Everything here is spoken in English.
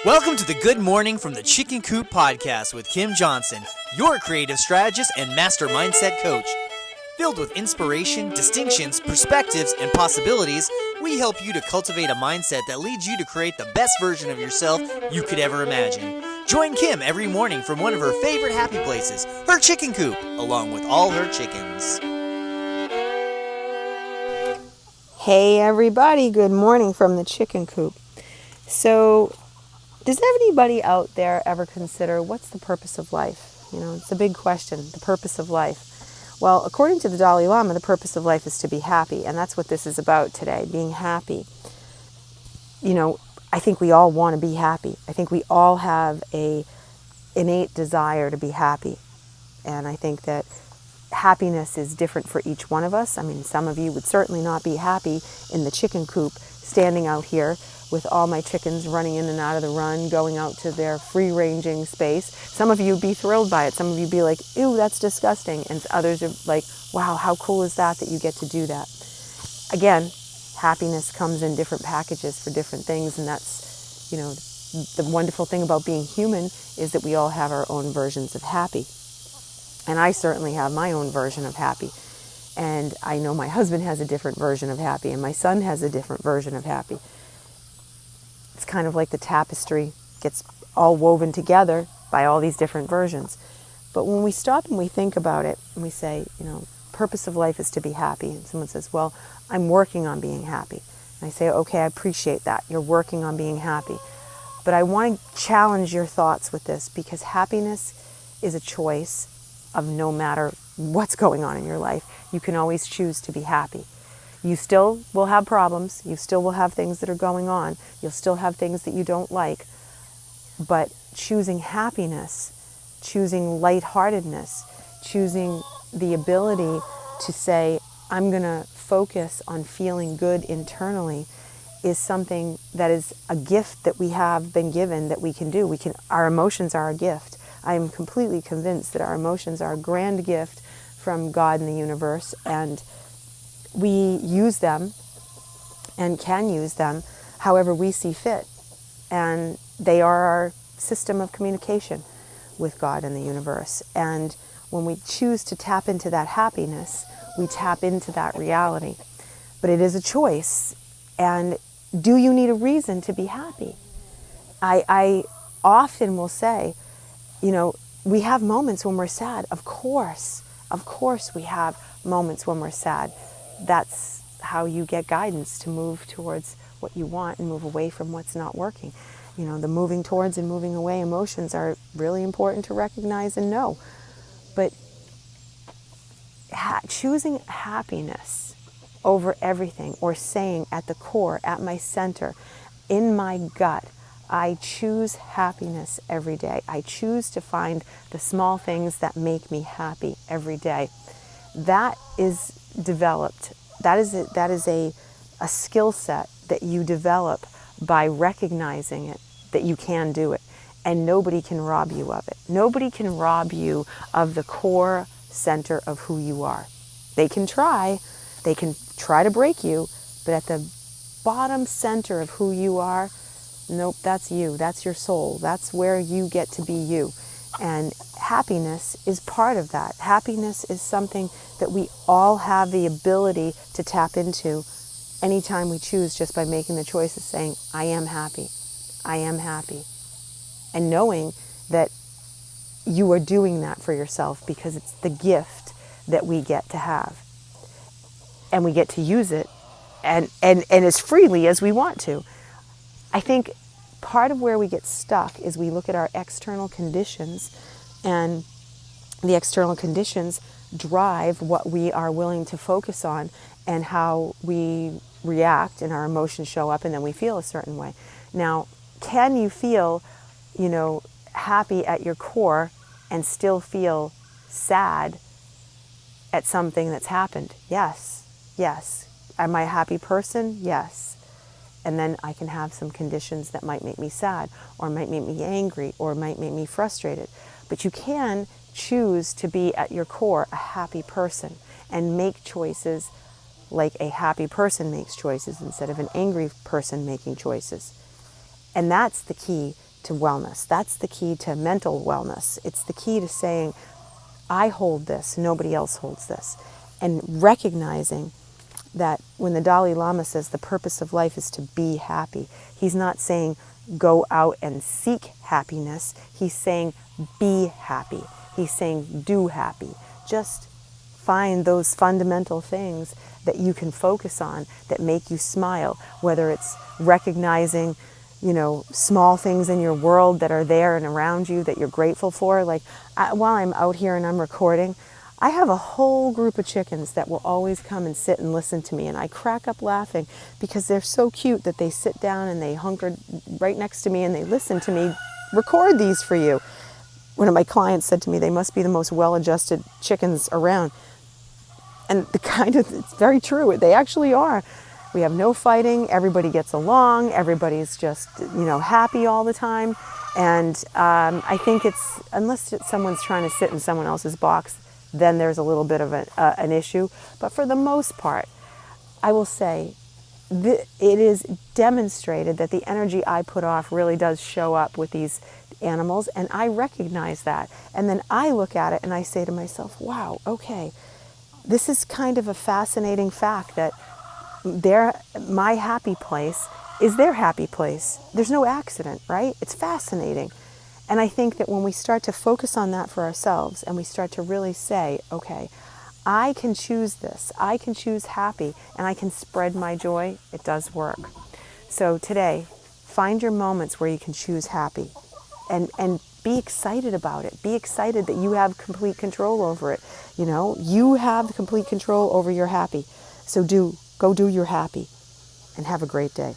Welcome to the Good Morning from the Chicken Coop podcast with Kim Johnson, your creative strategist and master mindset coach. Filled with inspiration, distinctions, perspectives, and possibilities, we help you to cultivate a mindset that leads you to create the best version of yourself you could ever imagine. Join Kim every morning from one of her favorite happy places, her chicken coop, along with all her chickens. Hey everybody, good morning from the chicken coop. So, does anybody out there ever consider what's the purpose of life? You know, it's a big question, the purpose of life. Well, according to the Dalai Lama, the purpose of life is to be happy, and that's what this is about today, being happy. You know, I think we all want to be happy. I think we all have an innate desire to be happy, and I think that happiness is different for each one of us. I mean, some of you would certainly not be happy in the chicken coop, standing out here with all my chickens running in and out of the run, going out to their free-ranging space. Some of you would be thrilled by it. Some of you would be like, ew, that's disgusting. And others are like, wow, how cool is that you get to do that? Again, happiness comes in different packages for different things, and that's, you know, the wonderful thing about being human is that we all have our own versions of happy. And I certainly have my own version of happy. And I know my husband has a different version of happy, and my son has a different version of happy. It's kind of like the tapestry gets all woven together by all these different versions. But when we stop and we think about it, and we say, you know, purpose of life is to be happy. And someone says, well, I'm working on being happy. And I say, okay, I appreciate that. You're working on being happy. But I want to challenge your thoughts with this, because happiness is a choice of no matter what's going on in your life. You can always choose to be happy. You still will have problems. You still will have things that are going on. You'll still have things that you don't like. But choosing happiness, choosing lightheartedness, choosing the ability to say, I'm going to focus on feeling good internally, is something that is a gift that we have been given that we can do. Our emotions are a gift. I am completely convinced that our emotions are a grand gift from God and the universe, and we use them and can use them however we see fit. And they are our system of communication with God and the universe. And when we choose to tap into that happiness, we tap into that reality. But it is a choice. And do you need a reason to be happy? I often will say, you know, we have moments when we're sad. Of course we have moments when we're sad. That's how you get guidance to move towards what you want and move away from what's not working. You know, the moving towards and moving away emotions are really important to recognize and know. But choosing happiness over everything, or saying at the core, at my center, in my gut, I choose happiness every day. I choose to find the small things that make me happy every day. That is developed. That is a skill set that you develop by recognizing it, that you can do it. And nobody can rob you of it. Nobody can rob you of the core center of who you are. They can try to break you, but at the bottom center of who you are, nope, that's you. That's your soul. That's where you get to be you. And happiness is part of that. Happiness is something that we all have the ability to tap into anytime we choose, just by making the choice of saying, I am happy. I am happy. And knowing that you are doing that for yourself, because it's the gift that we get to have. And we get to use it and as freely as we want to. I think part of where we get stuck is we look at our external conditions, and the external conditions drive what we are willing to focus on and how we react, and our emotions show up, and then we feel a certain way. Now, can you feel, you know, happy at your core and still feel sad at something that's happened? Yes. Am I a happy person? Yes. And then I can have some conditions that might make me sad, or might make me angry, or might make me frustrated. But you can choose to be at your core a happy person and make choices like a happy person makes choices instead of an angry person making choices. And that's the key to wellness. That's the key to mental wellness. It's the key to saying, I hold this, nobody else holds this. And recognizing that when the Dalai Lama says the purpose of life is to be happy, he's not saying go out and seek happiness. He's saying be happy. He's saying do happy. Just find those fundamental things that you can focus on that make you smile, whether it's recognizing, small things in your world that are there and around you that you're grateful for. Like while I'm out here and I'm recording, I have a whole group of chickens that will always come and sit and listen to me, and I crack up laughing because they're so cute that they sit down and they hunker right next to me and they listen to me record these for you. One of my clients said to me, they must be the most well-adjusted chickens around. And it's very true. They actually are. We have no fighting. Everybody gets along. Everybody's just, happy all the time. And I think unless someone's trying to sit in someone else's box, then there's a little bit of an issue. But for the most part, I will say it is demonstrated that the energy I put off really does show up with these animals, and I recognize that. And then I look at it and I say to myself, wow, okay, this is kind of a fascinating fact that my happy place is their happy place. There's no accident, right? It's fascinating. And I think that when we start to focus on that for ourselves and we start to really say, okay, I can choose this, I can choose happy, and I can spread my joy, it does work. So today, find your moments where you can choose happy and be excited about it. Be excited that you have complete control over it. You have complete control over your happy. So go do your happy and have a great day.